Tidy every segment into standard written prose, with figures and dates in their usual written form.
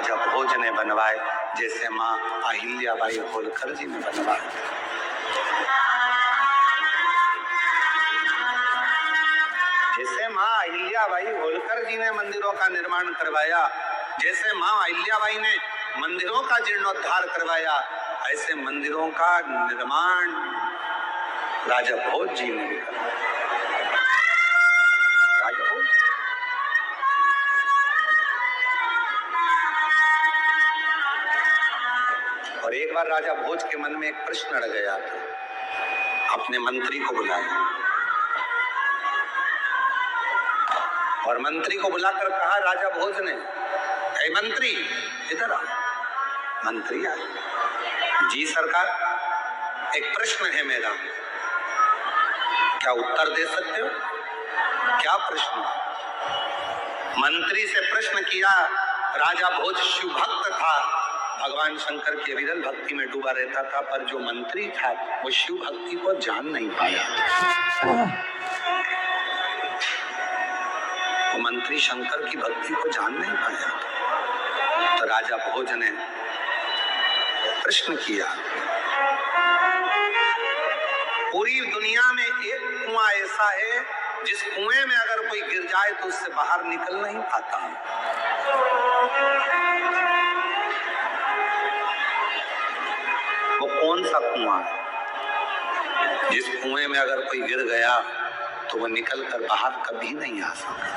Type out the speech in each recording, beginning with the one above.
राजा भोज ने बनवाए, जैसे माँ अहिल्याबाई होलकर जी ने बनवाए। जैसे माँ अहिल्याबाई होलकर जी ने मंदिरों का निर्माण करवाया, जैसे माँ अहिल्याबाई ने मंदिरों का जीर्णोद्धार करवाया, ऐसे मंदिरों का निर्माण राजा भोज जी ने भी करवाया। राजा भोज। और एक बार राजा भोज के मन में एक प्रश्न अड़ गया था। अपने मंत्री को बुलाया और मंत्री को बुलाकर कहा राजा भोज ने, ऐ मंत्री इधर आ। मंत्री आए। जी सरकार, एक प्रश्न है मेरा, क्या उत्तर दे सकते हो? क्या प्रश्न? मंत्री से प्रश्न किया। राजा भोज शिव भक्त था, भगवान शंकर की विरल भक्ति में डूबा रहता था, पर जो मंत्री था वो शिव भक्ति को जान नहीं पाया। वो मंत्री शंकर की भक्ति को जान नहीं पाया। तो राजा भोज ने प्रश्न किया, पूरी दुनिया में एक कुआं ऐसा है जिस कुएं में अगर कोई गिर जाए तो उससे बाहर निकल नहीं पाता। वो कौन सा कुआं है जिस कुएं में अगर कोई गिर गया तो वो निकल कर बाहर कभी नहीं आ सकता?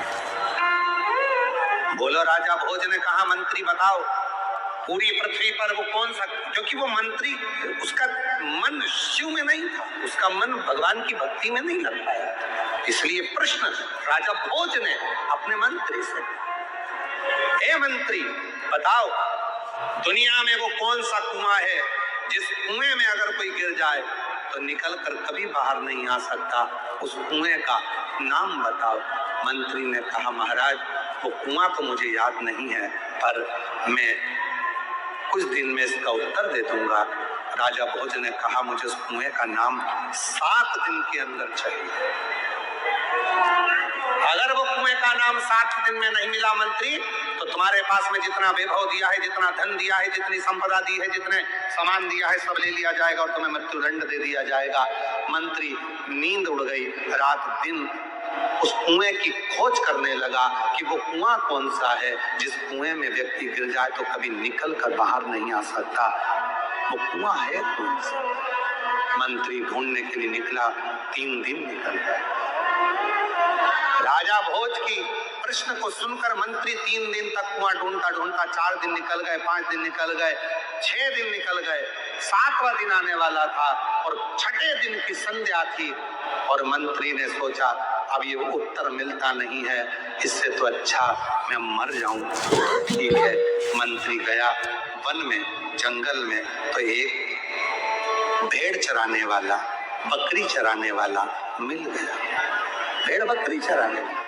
बोलो। राजा भोज ने कहा, मंत्री बताओ, पूरी पृथ्वी पर वो कौन सा, क्योंकि वो मंत्री, उसका मन शिव में नहीं था, उसका मन भगवान की भक्ति में नहीं लग पाया। इसलिए प्रश्न राजा भोज ने अपने मंत्री से, हे मंत्री बताओ, दुनिया में वो कौन सा कुआं है जिस कुएं में अगर कोई गिर जाए तो निकल कर कभी बाहर नहीं आ सकता? उस कुएं का नाम बताओ। मंत्री ने कहा, महाराज वो कुआं तो मुझे याद नहीं है, पर मैं कुछ दिन में इसका उत्तर दे दूंगा। राजा भोज ने कहा, मुझे उस कुएं का नाम 7 दिन के अंदर चाहिए। अगर वो कुएं का नाम 7 दिन में नहीं मिला मंत्री, तो तुम्हारे पास में जितना वैभव दिया है, जितना धन दिया है, जितनी संपदा दी है, जितने सामान दिया है, सब ले लिया जाएगा और तुम्हें मृत्युदंड दे दिया जाएगा। मंत्री नींद उड़ गई। रात दिन उस कुएं की खोज करने लगा कि वो कुआं कौन सा है जिस कुएं में व्यक्ति गिर जाए तो कभी निकल कर बाहर नहीं आ सकता। वो कुआं है कौन सा? मंत्री ढूंढने के लिए निकला। 3 दिन निकल गए। राजा भोज की प्रश्न को सुनकर मंत्री 3 दिन तक कुआं ढूंढता ढूंढता 4 दिन निकल गए, 5 दिन निकल गए, 6 दिन निकल गए, 7वां दिन आने वाला था और 6ठे दिन की संध्या थी और मंत्री ने सोचा अब ये उत्तर मिलता नहीं है, इससे तो अच्छा मैं मर जाऊं। ठीक है, मंत्री गया वन में, जंगल में, तो एक भेड़ चराने वाला, बकरी चराने वाला मिल गया। भेड़ बकरी चराने वाला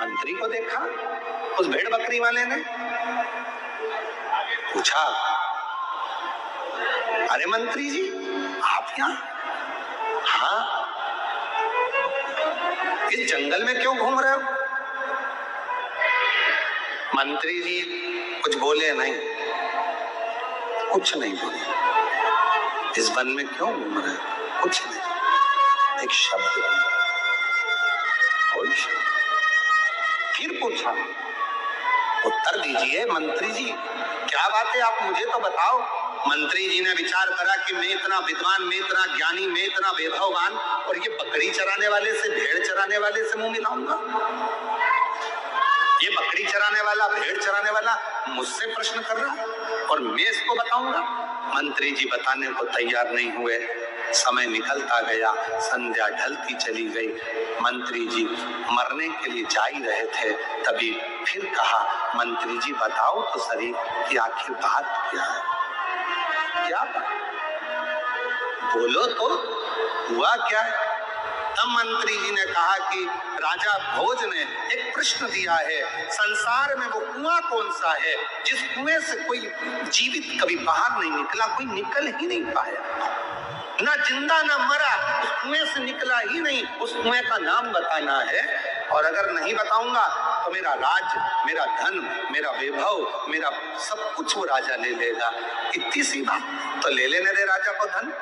मंत्री को देखा। उस भेड़ बकरी वाले ने पूछा, अरे मंत्री जी आप यहाँ? हाँ। इस जंगल में क्यों घूम रहे हो? मंत्री जी कुछ बोले नहीं, कुछ नहीं बोले। इस वन में क्यों घूम रहे हो? कुछ नहीं, एक शब्द बोला, कोई शब्द। फिर पूछा, उत्तर दीजिए मंत्री जी, क्या बात है, आप मुझे तो बताओ। मंत्री जी ने विचार करा कि मैं इतना विद्वान, मैं इतना ज्ञानी, मैं इतना वैभववान, और ये बकरी चराने वाले से, भेड़ चराने वाले से मुंह मिलाऊंगा? ये बकरी चराने वाला, भेड़ चराने वाला मुझसे प्रश्न कर रहा है और मैं इसको बताऊंगा? मंत्री जी बताने को तैयार नहीं हुए। समय निकलता गया, संध्या ढलती चली गई। मंत्री जी मरने के लिए जा ही रहे थे, तभी फिर कहा, मंत्री जी बताओ तो सही कि आखिर बात क्या है? क्या बात? बोलो तो, हुआ क्या है? तब मंत्री जी ने कहा कि राजा भोज ने एक प्रश्न दिया है, संसार में वो कुआं कौन सा है जिस कुएं से कोई जीवित कभी बाहर नहीं निकला, कोई निकल ही नहीं पाया, ना जिंदा ना मरा, उस कुएं से निकला ही नहीं, उस कुएं का नाम बताना है। और अगर नहीं बताऊंगा तो मेरा राज, मेरा धन, मेरा वैभव, मेरा सब कुछ वो राजा ले लेगा। इतनी सी बात, तो ले लेने दे राजा को धन,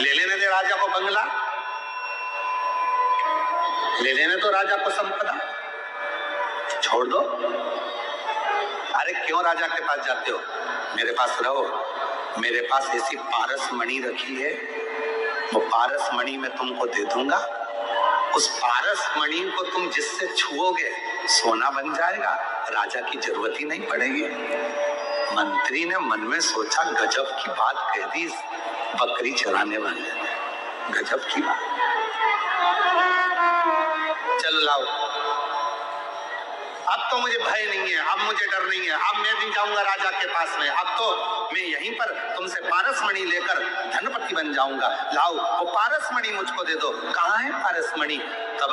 ले लेने दे राजा को बंगला, ले लेने तो राजा को संपदा, छोड़ दो। अरे क्यों राजा के पास जाते हो? मेरे पास रहो, मेरे पास ऐसी पारस मणि रखी है, वो पारस मणि मैं तुमको दे दूंगा। उस पारस मणि को तुम जिससे छुओगे सोना बन जाएगा, राजा की जरूरत ही नहीं पड़ेगी। मंत्री ने मन में सोचा, गजब की बात कह दी बकरी चराने वाले ने, गजब की बात। चलो लाओ, अब तो मुझे भय नहीं है, अब मुझे डर नहीं है, अब मैं नहीं जाऊंगा राजा के पास में, अब तो मैं यहीं पर तुमसे पारस मणि लेकर धनपति बन जाऊंगा। लाओ वो पारस मणि मुझको दे दो। कहाँ है पारस मणि? तब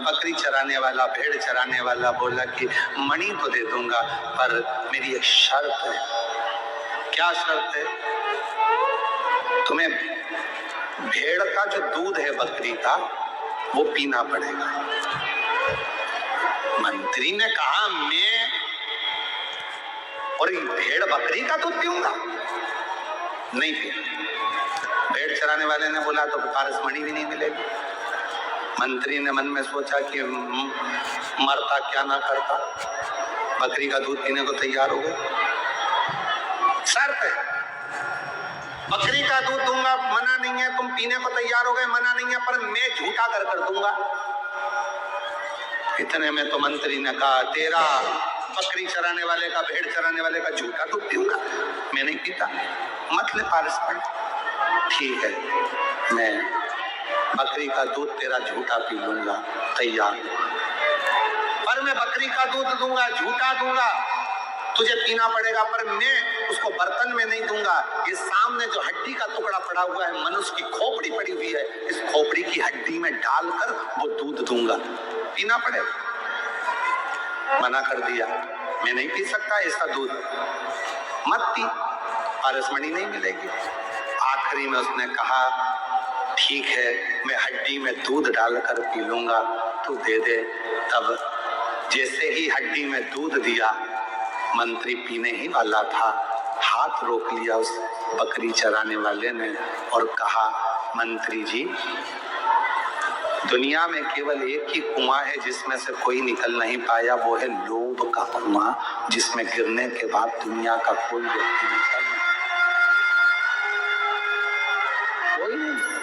बकरी चराने वाला, भेड़ चराने वाला बोला कि मणि तो दे दूंगा, पर मेरी एक शर्त है। क्या शर्त है? तुम्हें भेड़ का जो दूध है बकरी का, वो पीना पड़ेगा। मंत्री ने कहा, मैं और भेड़ बकरी का दूध पीऊंगा? नहीं पिया। भेड़ चराने वाले ने बोला तो पारस मणि भी नहीं मिलेगी। मंत्री ने मन में सोचा कि मरता क्या ना करता, बकरी का दूध पीने को तैयार हो गए। शर्त है, बकरी का दूध दूंगा, मना नहीं है, तुम पीने को तैयार हो गए, मना नहीं है, पर मैं झूठा कर दूंगा। इतने में तो मंत्री ने कहा, तेरा बकरी चराने वाले का, भेड़ चराने वाले का झूठा दूध पीऊंगा? मैं नहीं पीता, मत ले पारस मणि। ठीक है, मैं बकरी का दूध तेरा झूठा पी लूंगा, तैयार। पर मैं बकरी का दूध दूंगा, झूठा दूंगा, तुझे पीना पड़ेगा, पर मैं उसको बर्तन में नहीं दूंगा। ये सामने जो हड्डी का टुकड़ा पड़ा हुआ है, मनुष्य की खोपड़ी पड़ी हुई है, इस खोपड़ी की हड्डी में डालकर वो दूध दूंगा, पीना पड़ेगा। मना कर दिया, मैं नहीं पी सकता ऐसा दूध, मत पी, पारस मणि नहीं मिलेगी। आखिरी में उसने कहा, ठीक है, मैं हड्डी में दूध डालकर पी लूंगा, तू दे दे। तब जैसे ही हड्डी में दूध दिया, मंत्री पीने ही वाला था, हाथ रोक लिया उस बकरी चराने वाले ने और कहा, मंत्री जी, दुनिया में केवल एक ही कुआं है जिसमें से कोई निकल नहीं पाया, वो है लोभ का कुआं, जिसमें गिरने के बाद दुनिया का कोई व्यक्ति निकल नहीं, कोई नहीं।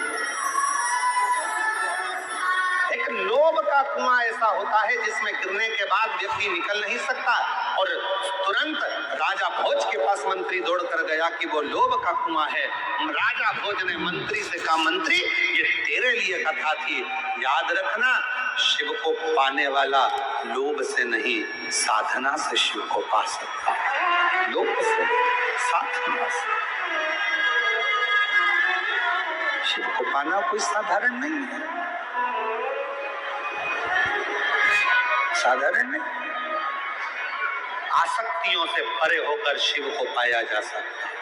एक लोभ का कुआं ऐसा होता है जिसमें गिरने के बाद व्यक्ति निकल नहीं सकता। और तुरंत राजा भोज के पास मंत्री दौड़ कर गया कि वो लोभ का कुआं है। राजा भोज ने मंत्री से कहा, मंत्री, ये तेरे लिए कथा थी, याद रखना, शिव को पाने वाला लोभ से नहीं, साधना से शिव को पा सकता है। लोभ से, साधना से शिव को पाना कोई साधारण नहीं है, साधारण नहीं। आसक्तियों से परे होकर शिव को पाया जा सकता है।